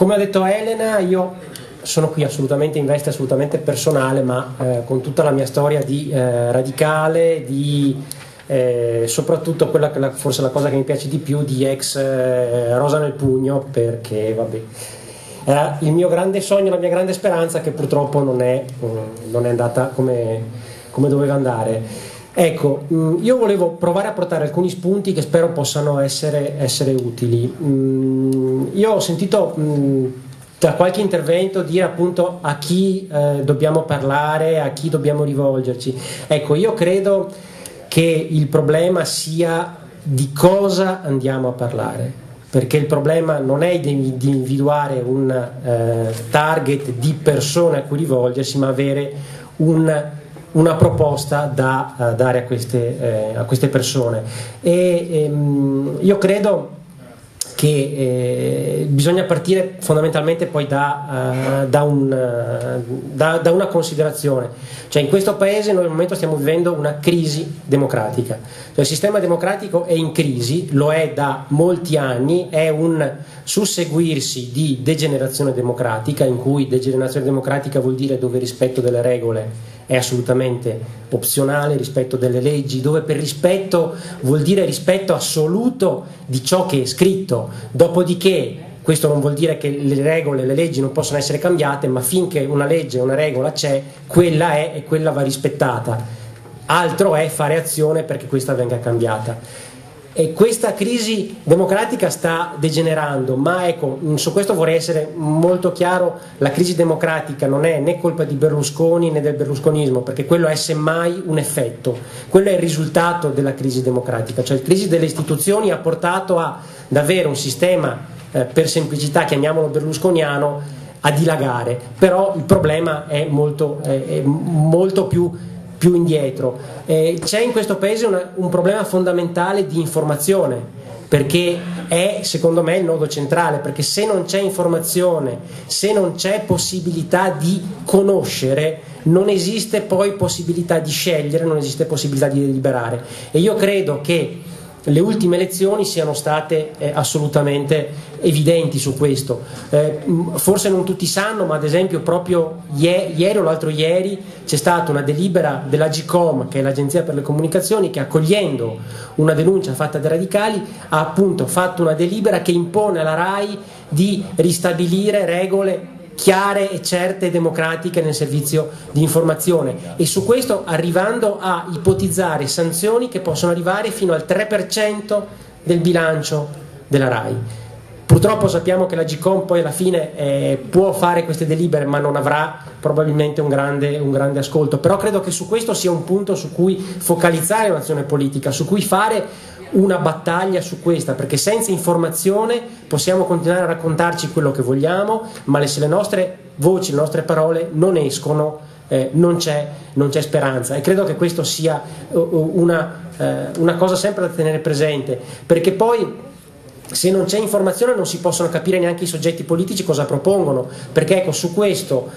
come ha detto Elena, io sono qui assolutamente in veste assolutamente personale, ma con tutta la mia storia di radicale, di soprattutto quella che forse la cosa che mi piace di più, di ex rosa nel pugno, perché vabbè, era il mio grande sogno, la mia grande speranza, che purtroppo non è andata come doveva andare. Ecco, io volevo provare a portare alcuni spunti che spero possano essere utili. Io ho sentito da qualche intervento dire appunto a chi dobbiamo parlare, a chi dobbiamo rivolgerci. Ecco, io credo che il problema sia di cosa andiamo a parlare, perché il problema non è di individuare un target di persone a cui rivolgersi, ma avere una proposta da dare a queste persone. Io credo che bisogna partire fondamentalmente poi da una considerazione, cioè in questo paese noi al momento stiamo vivendo una crisi democratica, cioè il sistema democratico è in crisi, lo è da molti anni, è un susseguirsi di degenerazione democratica, in cui degenerazione democratica vuol dire dove il rispetto delle regole è assolutamente opzionale, rispetto delle leggi, dove per rispetto vuol dire rispetto assoluto di ciò che è scritto, dopodiché questo non vuol dire che le regole, le leggi non possono essere cambiate, ma finché una legge, una regola c'è, quella è e quella va rispettata. Altro è fare azione perché questa venga cambiata. E questa crisi democratica sta degenerando, ma ecco, su questo vorrei essere molto chiaro: la crisi democratica non è né colpa di Berlusconi né del berlusconismo, perché quello è semmai un effetto, quello è il risultato della crisi democratica, cioè la crisi delle istituzioni ha portato ad avere un sistema, per semplicità chiamiamolo berlusconiano, a dilagare, però il problema è molto più indietro. C'è in questo paese un problema fondamentale di informazione, perché è secondo me il nodo centrale, perché se non c'è informazione, se non c'è possibilità di conoscere, non esiste poi possibilità di scegliere, non esiste possibilità di deliberare. E io credo che le ultime elezioni siano state assolutamente evidenti su questo. Forse non tutti sanno, ma ad esempio proprio ieri o l'altro ieri c'è stata una delibera dell'Agcom, che è l'Agenzia per le Comunicazioni, che accogliendo una denuncia fatta dai radicali ha appunto fatto una delibera che impone alla RAI di ristabilire regole chiare e certe e democratiche nel servizio di informazione, e su questo arrivando a ipotizzare sanzioni che possono arrivare fino al 3% del bilancio della RAI. Purtroppo sappiamo che la Gcom poi alla fine può fare queste delibere, ma non avrà probabilmente un grande ascolto, però credo che su questo sia un punto su cui focalizzare un'azione politica, su cui fare una battaglia su questa, perché senza informazione possiamo continuare a raccontarci quello che vogliamo, ma se le nostre voci, le nostre parole non escono, non c'è speranza. E credo che questo sia una cosa sempre da tenere presente, perché poi se non c'è informazione non si possono capire neanche i soggetti politici cosa propongono, perché ecco, su questo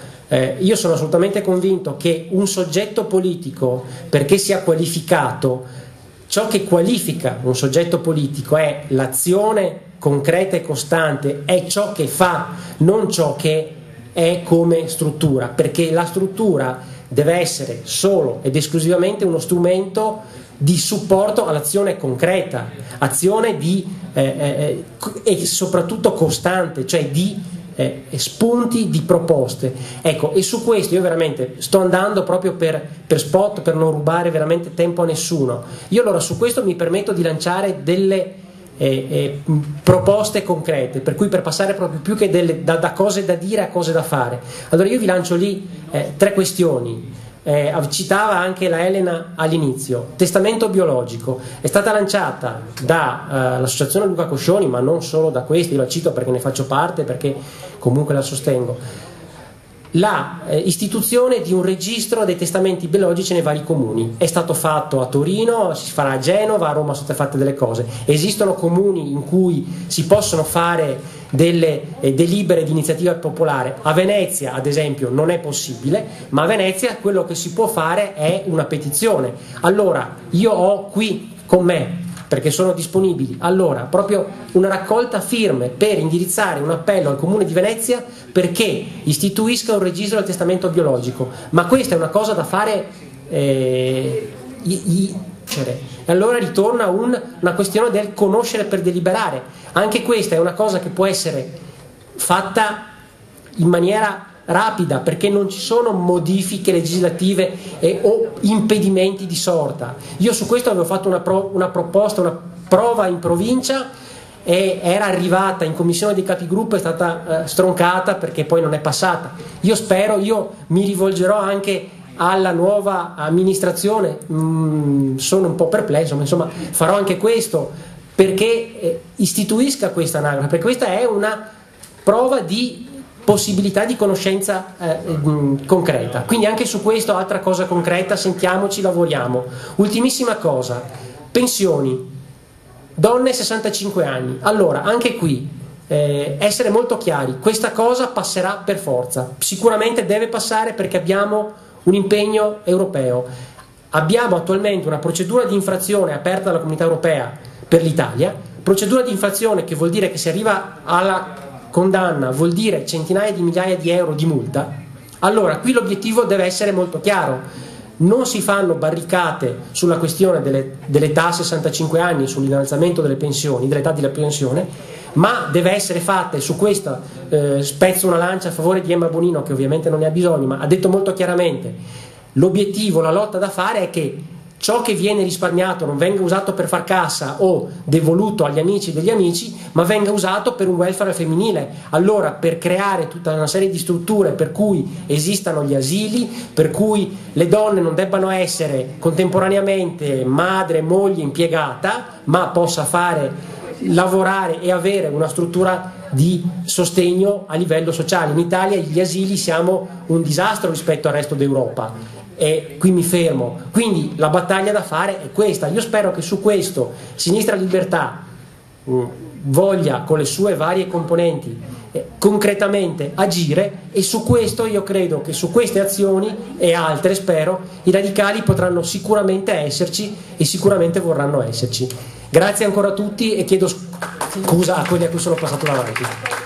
io sono assolutamente convinto che un soggetto politico, perché sia qualificato, ciò che qualifica un soggetto politico è l'azione concreta e costante, è ciò che fa, non ciò che è come struttura, perché la struttura deve essere solo ed esclusivamente uno strumento di supporto all'azione concreta, azione e soprattutto costante, cioè di spunti, di proposte. Ecco, e su questo io veramente sto andando proprio per spot, per non rubare veramente tempo a nessuno. Io allora su questo mi permetto di lanciare delle proposte concrete, per cui per passare proprio più che da cose da dire a cose da fare. Allora io vi lancio lì 3 questioni. Citava anche la Elena all'inizio, testamento biologico, è stata lanciata dall'associazione Luca Coscioni, ma non solo da questi, io la cito perché ne faccio parte, perché comunque la sostengo, la istituzione di un registro dei testamenti biologici nei vari comuni. È stato fatto a Torino, si farà a Genova, a Roma sono state fatte delle cose, esistono comuni in cui si possono fare delle delibere di iniziativa popolare. A Venezia ad esempio non è possibile, ma a Venezia quello che si può fare è una petizione. Allora io ho qui con me perché sono disponibili. Allora, proprio una raccolta firme per indirizzare un appello al Comune di Venezia perché istituisca un registro del testamento biologico, ma questa è una cosa da fare e allora ritorna una questione del conoscere per deliberare. Anche questa è una cosa che può essere fatta in maniera rapida, perché non ci sono modifiche legislative o impedimenti di sorta. Io su questo avevo fatto una proposta, una prova in provincia, e era arrivata in commissione dei capigruppo, è stata stroncata perché poi non è passata. Io mi rivolgerò anche alla nuova amministrazione, sono un po' perplesso, ma insomma farò anche questo perché istituisca questa anagrafe, perché questa è una prova di possibilità di conoscenza concreta. Quindi anche su questo, altra cosa concreta, sentiamoci, lavoriamo. Ultimissima cosa, pensioni, donne 65 anni. Allora, anche qui essere molto chiari, questa cosa passerà per forza, sicuramente deve passare perché abbiamo un impegno europeo. Abbiamo attualmente una procedura di infrazione aperta dalla Comunità Europea per l'Italia, procedura di infrazione che vuol dire che se arriva alla condanna vuol dire centinaia di migliaia di euro di multa. Allora qui l'obiettivo deve essere molto chiaro, non si fanno barricate sulla questione dell'età 65 anni, sull'innalzamento delle pensioni, dell'età della pensione, ma deve essere fatta, e su questo spezzo una lancia a favore di Emma Bonino, che ovviamente non ne ha bisogno, ma ha detto molto chiaramente l'obiettivo, la lotta da fare è che ciò che viene risparmiato non venga usato per far cassa o devoluto agli amici degli amici, ma venga usato per un welfare femminile. Allora, per creare tutta una serie di strutture per cui esistano gli asili, per cui le donne non debbano essere contemporaneamente madre, moglie, impiegata, ma possa lavorare e avere una struttura di sostegno a livello sociale. In Italia gli asili siamo un disastro rispetto al resto d'Europa. E qui mi fermo. Quindi la battaglia da fare è questa. Io spero che su questo Sinistra Libertà voglia, con le sue varie componenti, concretamente agire, e su questo io credo che su queste azioni e altre, spero, i radicali potranno sicuramente esserci e sicuramente vorranno esserci. Grazie ancora a tutti e chiedo scusa a quelli a cui sono passato davanti.